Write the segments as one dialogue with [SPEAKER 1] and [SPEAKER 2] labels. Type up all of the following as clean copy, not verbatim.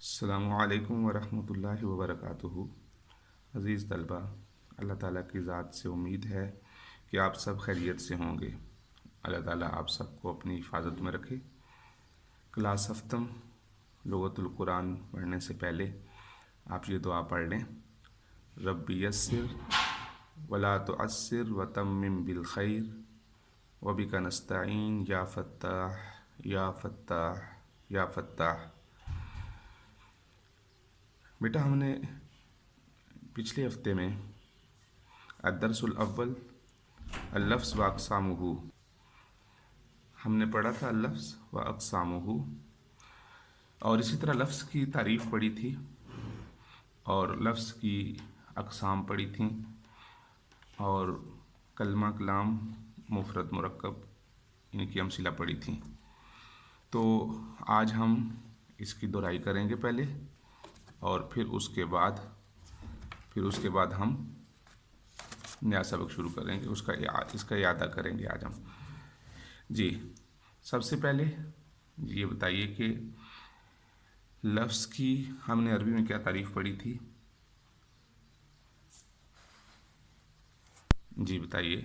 [SPEAKER 1] السلام علیکم ورحمۃ اللہ وبرکاتہ۔ عزیز طلبہ، اللہ تعالیٰ کی ذات سے امید ہے کہ آپ سب خیریت سے ہوں گے۔ اللہ تعالیٰ آپ سب کو اپنی حفاظت میں رکھے۔ کلاس ہفتم لغت القرآن پڑھنے سے پہلے آپ یہ دعا پڑھ لیں: ربی یسر ولا تعسر وتمم بالخیر وبک نستعین یا فتاح یا فتاح یا فتاح۔ بیٹا، ہم نے پچھلے ہفتے میں الدرس الاول اللفظ و اقسامہ ہم نے پڑھا تھا، اللفظ و اقسامہ، اور اسی طرح لفظ کی تعریف پڑھی تھی اور لفظ کی اقسام پڑھی تھیں، اور کلمہ کلام مفرد مرکب ان کی امثلہ پڑھی تھیں۔ تو آج ہم اس کی دہرائی کریں گے پہلے، اور پھر اس کے بعد ہم نیا سبق شروع کریں گے، اس کا اعادہ کریں گے آج ہم۔ جی، سب سے پہلے یہ بتائیے کہ لفظ کی ہم نے عربی میں کیا تعریف پڑھی تھی؟ جی بتائیے۔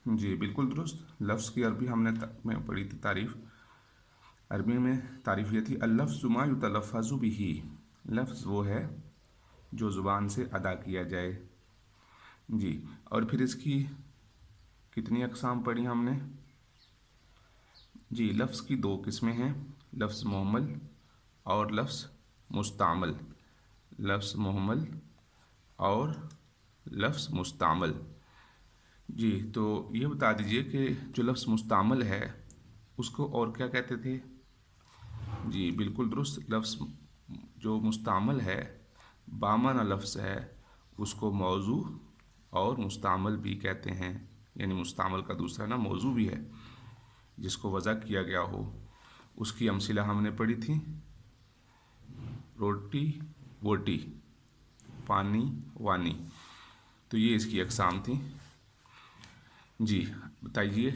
[SPEAKER 1] جی بالکل درست، لفظ کی عربی ہم نے پڑھی تھی تعریف۔ عربی میں تعریف یہ تھی: اللفظ ما یتلفظ بہ، لفظ وہ ہے جو زبان سے ادا کیا جائے۔ جی، اور پھر اس کی کتنی اقسام پڑھی ہم نے؟ جی، لفظ کی دو قسمیں ہیں، لفظ محمل اور لفظ مستعمل۔ لفظ محمل اور لفظ مستعمل۔ جی، تو یہ بتا دیجئے کہ جو لفظ مستعمل ہے اس کو اور کیا کہتے تھے؟ جی بالکل درست، لفظ جو مستعمل ہے، بامعنی لفظ ہے، اس کو موضوع اور مستعمل بھی کہتے ہیں، یعنی مستعمل کا دوسرا نام موضوع بھی ہے، جس کو وضع کیا گیا ہو۔ اس کی امثلہ ہم نے پڑھی تھی: روٹی ووٹی، پانی وانی۔ تو یہ اس کی اقسام تھیں۔ جی بتائیے،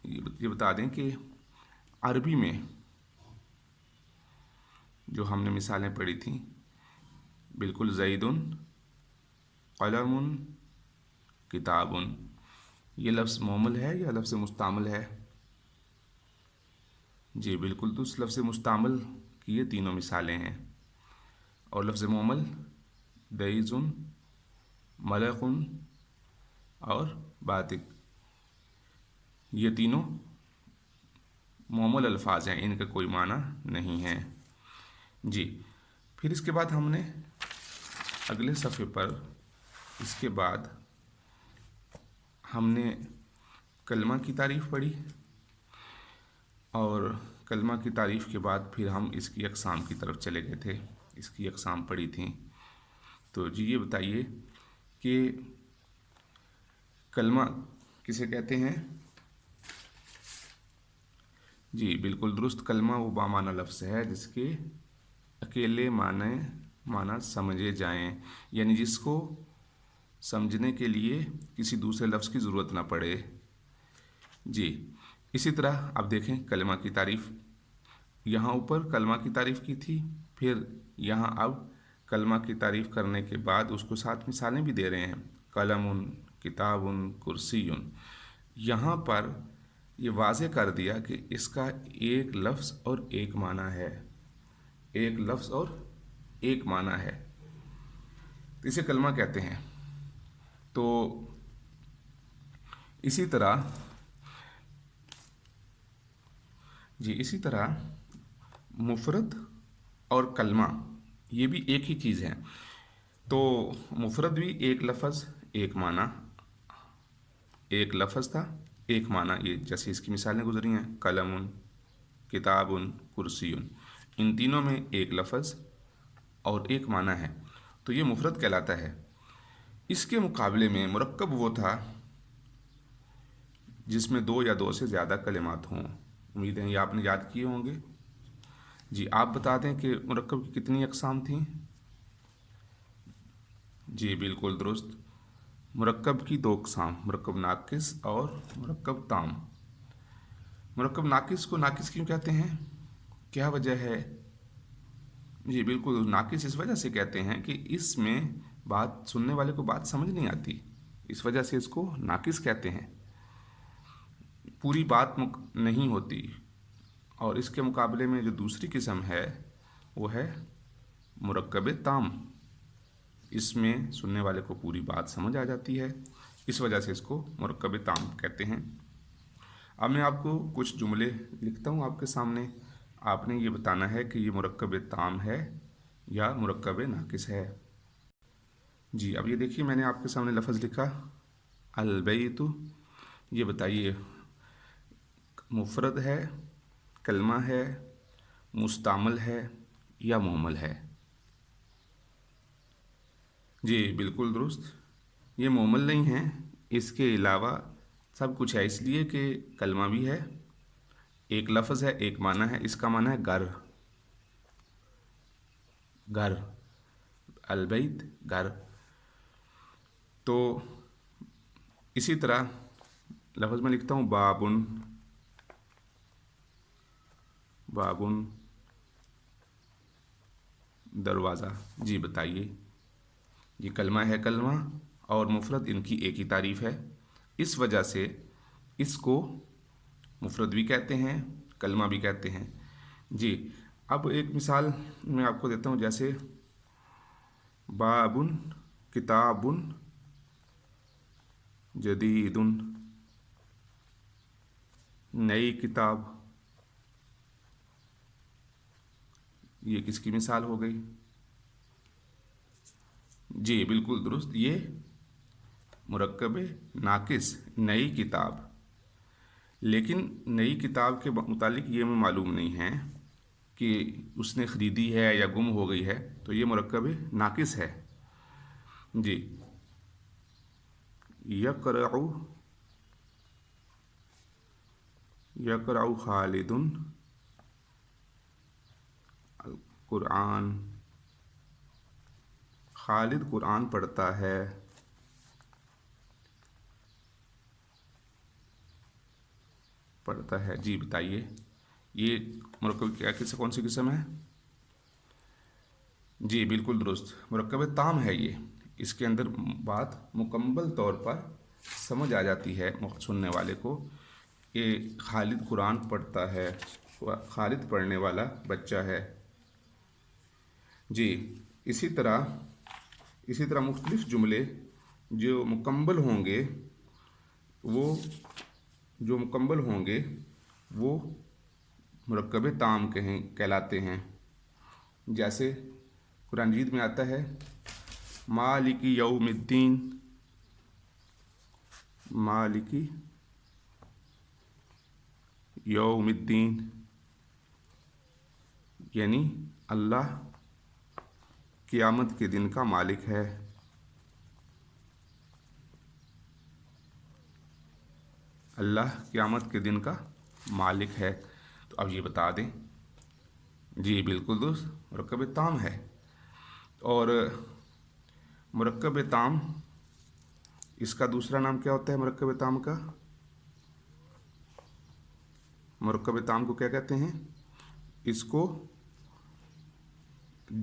[SPEAKER 1] یہ بتا دیں کہ عربی میں جو ہم نے مثالیں پڑھی تھیں، بالکل زید، قلم، کتاب، یہ لفظ محمل ہے یا لفظ مستعمل ہے؟ جی بالکل درست، لفظ مستعمل کی یہ تینوں مثالیں ہیں، اور لفظ محمل دیز، ملق اور باتق، یہ تینوں محمل الفاظ ہیں، ان کا کوئی معنی نہیں ہے۔ جی، پھر اس کے بعد ہم نے اگلے صفحے پر اس کے بعد ہم نے کلمہ کی تعریف پڑھی، اور کلمہ کی تعریف کے بعد پھر ہم اس کی اقسام کی طرف چلے گئے تھے، اس کی اقسام پڑھی تھیں۔ تو جی یہ بتائیے کہ کلمہ کسے کہتے ہیں؟ جی بالکل درست، کلمہ وہ بامعنی لفظ ہے جس کے اکیلے معنی سمجھے جائیں، یعنی جس کو سمجھنے کے لیے کسی دوسرے لفظ کی ضرورت نہ پڑے۔ جی، اسی طرح اب دیکھیں کلمہ کی تعریف، یہاں اوپر کلمہ کی تعریف کی تھی، پھر یہاں اب کلمہ کی تعریف کرنے کے بعد اس کو ساتھ مثالیں بھی دے رہے ہیں: قلم، کتاب، کرسی۔ یہاں پر یہ واضح کر دیا کہ اس کا ایک لفظ اور ایک معنی ہے، ایک لفظ اور ایک معنی ہے، تو اسے کلمہ کہتے ہیں۔ تو اسی طرح مفرد اور کلمہ یہ بھی ایک ہی چیز ہے۔ تو مفرد بھی ایک لفظ ایک معنی، ایک لفظ تھا ایک معنی، یہ جیسے اس کی مثالیں گزری ہیں: قلم، کتاب، کرسی۔ ان تینوں میں ایک لفظ اور ایک معنی ہے، تو یہ مفرد کہلاتا ہے۔ اس کے مقابلے میں مرکب وہ تھا جس میں دو یا دو سے زیادہ کلمات ہوں۔ امید ہے یہ آپ نے یاد کیے ہوں گے۔ جی آپ بتا دیں کہ مرکب کی کتنی اقسام تھیں؟ جی بالکل درست، مرکب کی دو اقسام، مرکب ناقص اور مرکب تام۔ مرکب ناقص کو ناقص کیوں کہتے ہیں؟ کیا وجہ ہے؟ جی بالکل، ناقص اس وجہ سے کہتے ہیں کہ اس میں بات سننے والے کو بات سمجھ نہیں آتی، اس وجہ سے اس کو ناقص کہتے ہیں، پوری بات نہیں ہوتی۔ اور اس کے مقابلے میں جو دوسری قسم ہے وہ ہے مرکب تام، اس میں سننے والے کو پوری بات سمجھ آ جاتی ہے، اس وجہ سے اس کو مرکب تام کہتے ہیں۔ اب میں آپ کو کچھ جملے لکھتا ہوں آپ کے سامنے، آپ نے یہ بتانا ہے کہ یہ مرکب تام ہے یا مرکب ناقص ہے۔ جی اب یہ دیکھیے، میں نے آپ کے سامنے لفظ لکھا البیت، یہ بتائیے مفرد ہے، کلمہ ہے، مستعمل ہے یا مہمل ہے؟ جی بالکل درست، یہ مہمل نہیں ہے، اس کے علاوہ سب کچھ ہے، اس لیے کہ کلمہ بھی ہے، ایک لفظ ہے، ایک معنی ہے، اس کا معنی ہے گھر، گھر، البیت گھر۔ تو اسی طرح لفظ میں لکھتا ہوں بابن، بابن دروازہ، جی بتائیے، یہ کلمہ ہے، کلمہ اور مفرد ان کی ایک ہی تعریف ہے، اس وجہ سے اس کو مفرد بھی کہتے ہیں، کلمہ بھی کہتے ہیں۔ جی اب ایک مثال میں آپ کو دیتا ہوں، جیسے بابن کتابن جدیدن، نئی کتاب، یہ کس کی مثال ہو گئی؟ جی بالکل درست، یہ مرکب ناقص، نئی کتاب، لیکن نئی کتاب کے متعلق یہ ہمیں معلوم نہیں ہے کہ اس نے خریدی ہے یا گم ہو گئی ہے، تو یہ مرکب ناقص ہے۔ جی یقرأ، یقرأ خالد القرآن، خالد قرآن پڑھتا ہے، پڑھتا ہے، جی بتائیے یہ مرکب کیا کون سی قسم ہے؟ جی بالکل درست، مرکب تام ہے یہ، اس کے اندر بات مکمل طور پر سمجھ آ جاتی ہے سننے والے کو کہ خالد قرآن پڑھتا ہے، خالد پڑھنے والا بچہ ہے۔ جی اسی طرح مختلف جملے جو مکمل ہوں گے وہ مرکب تام کہلاتے ہیں، جیسے قرآن مجید میں آتا ہے مالک یوم الدین، مالک یوم الدین، یعنی اللہ قیامت کے دن کا مالک ہے۔ اللہ قیامت کے دن کا مالک ہے، تو اب یہ بتا دیں، جی بالکل درست، مرکب تام ہے۔ اور مرکب تام، اس کا دوسرا نام کیا ہوتا ہے مرکب تام کا؟ مرکب تام کو کیا کہتے ہیں؟ اس کو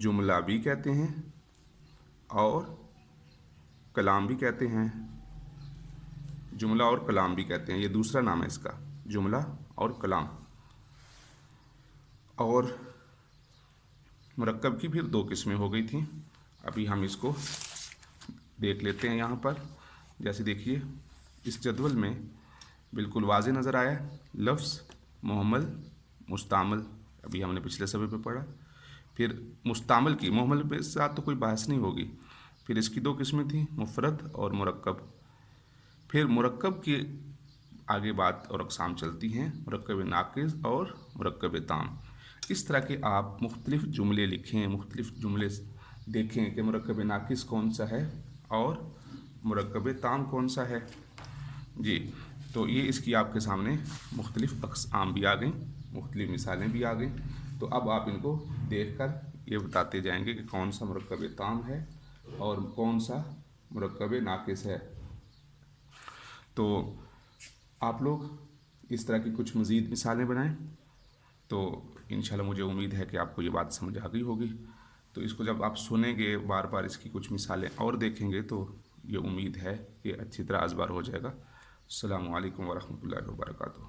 [SPEAKER 1] جملہ بھی کہتے ہیں اور کلام بھی کہتے ہیں، جملہ اور کلام بھی کہتے ہیں، یہ دوسرا نام ہے اس کا، جملہ اور کلام۔ اور مرکب کی پھر دو قسمیں ہو گئی تھیں، ابھی ہم اس کو دیکھ لیتے ہیں یہاں پر۔ جیسے دیکھیے اس جدول میں بالکل واضح نظر آیا لفظ محمل، مستعمل، ابھی ہم نے پچھلے صفحے پہ پڑھا۔ پھر مستعمل کی، محمل کے ساتھ تو کوئی بحث نہیں ہوگی، پھر اس کی دو قسمیں تھیں، مفرد اور مرکب۔ پھر مرکب کی آگے بات اور اقسام چلتی ہیں، مرکب ناقص اور مرکب تام۔ اس طرح کے آپ مختلف جملے لکھیں، مختلف جملے دیکھیں کہ مرکب ناقص کون سا ہے اور مرکب تام کون سا ہے۔ جی تو یہ اس کی آپ کے سامنے مختلف اقسام بھی آ گئیں، مختلف مثالیں بھی آ گئیں، تو اب آپ ان کو دیکھ کر یہ بتاتے جائیں گے کہ کون سا مرکب تام ہے اور کون سا مرکب ناقص ہے۔ تو آپ لوگ اس طرح کی کچھ مزید مثالیں بنائیں، تو انشاءاللہ مجھے امید ہے کہ آپ کو یہ بات سمجھ آ گئی ہوگی۔ تو اس کو جب آپ سنیں گے بار بار، اس کی کچھ مثالیں اور دیکھیں گے، تو یہ امید ہے کہ اچھی طرح ازبار ہو جائے گا۔ السلام علیکم ورحمۃ اللہ وبرکاتہ۔